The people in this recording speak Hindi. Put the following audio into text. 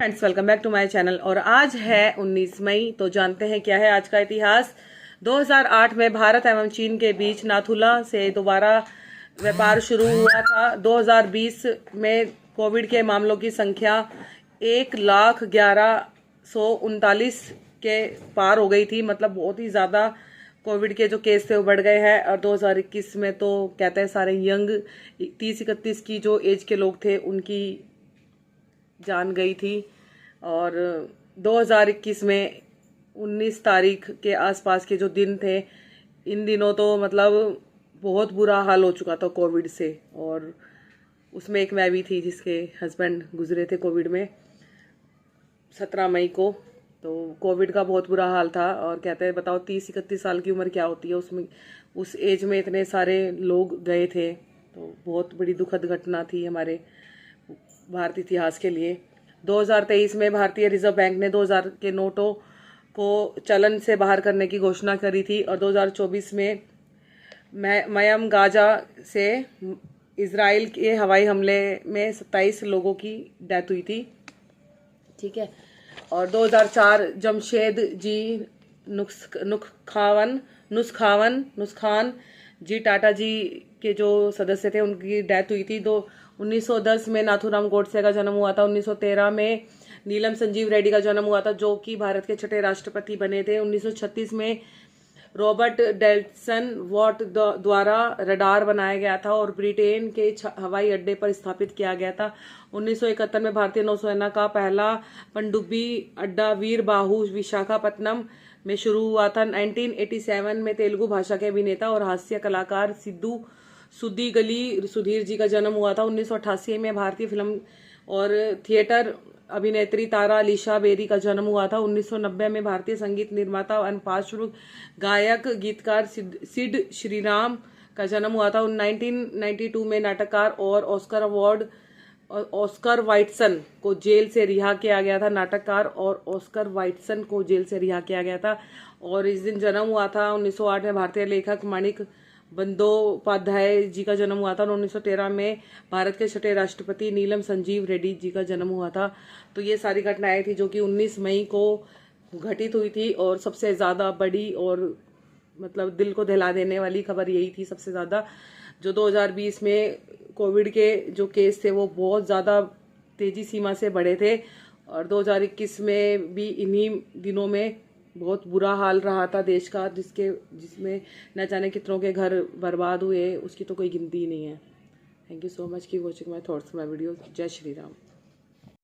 Friends, welcome back to my channel. और आज है 19 मई। तो जानते हैं क्या है आज का इतिहास। 2008 में भारत एवं चीन के बीच नाथुला से दोबारा व्यापार शुरू हुआ था। 2020 में कोविड के मामलों की संख्या 1,11,39 के पार हो गई थी। मतलब बहुत ही ज़्यादा कोविड के जो केस थे वो बढ़ गए हैं। और 2021 में तो कहते हैं सारे यंग 30-31 की जो एज के लोग थे उनकी जान गई थी। और 2021 में 19 तारीख के आसपास के जो दिन थे, इन दिनों तो मतलब बहुत बुरा हाल हो चुका था कोविड से। और उसमें एक मैं भी थी जिसके हस्बैंड गुजरे थे कोविड में 17 मई को। तो कोविड का बहुत बुरा हाल था। और कहते हैं बताओ 30-31 साल की उम्र क्या होती है, उसमें उस एज में इतने सारे लोग गए थे। तो बहुत बड़ी दुखद घटना थी हमारे भारतीय इतिहास के लिए। 2023 में भारतीय रिजर्व बैंक ने 2000 के नोटों को चलन से बाहर करने की घोषणा करी थी। और 2024 में मयम गाजा से इजराइल के हवाई हमले में 27 लोगों की डेथ हुई थी। ठीक है। और 2004 जमशेद जी नुस्खान जी टाटा जी के जो सदस्य थे उनकी डेथ हुई थी। 1910 में नाथूराम गोडसे का जन्म हुआ था। 1913 में नीलम संजीव रेड्डी का जन्म हुआ था जो कि भारत के छठे राष्ट्रपति बने थे। 1936 में रॉबर्ट डेल्सन वॉट द्वारा रडार बनाया गया था और ब्रिटेन के हवाई अड्डे पर स्थापित किया गया था। 1971 में भारतीय नौसेना का पहला पनडुब्बी अड्डा वीर बाहू विशाखापत्तनम में शुरू हुआ था। 1987 में तेलुगु भाषा के अभिनेता और हास्य कलाकार सुद्दीगली सुधीर जी का जन्म हुआ था। 1988 में भारतीय फिल्म और थिएटर अभिनेत्री तारा अलीशा बेरी का जन्म हुआ था। 1990 में भारतीय संगीत निर्माता और पार्श्व गायक गीतकार सिड श्रीराम का जन्म हुआ था। 1992 में नाटककार और ऑस्कर वाइटसन को जेल से रिहा किया गया था। नाटककार और ऑस्कर वाइटसन को जेल से रिहा किया गया था। और इस दिन जन्म हुआ था 1908 में भारतीय लेखक माणिक बंदोपाध्याय जी का जन्म हुआ था। 1913 में भारत के छठे राष्ट्रपति नीलम संजीव रेड्डी जी का जन्म हुआ था। तो ये सारी घटनाएं थी जो कि 19 मई को घटित हुई थी। और सबसे ज़्यादा बड़ी और मतलब दिल को दहला देने वाली खबर यही थी सबसे ज़्यादा, जो 2020 में कोविड के जो केस थे वो बहुत ज़्यादा तेज़ी सीमा से बढ़े थे। और 2021 में भी इन्हीं दिनों में बहुत बुरा हाल रहा था देश का, जिसमें न जाने कितनों के घर बर्बाद हुए, उसकी तो कोई गिनती ही नहीं है। थैंक यू सो मच की watching my thoughts my video. जय श्री राम।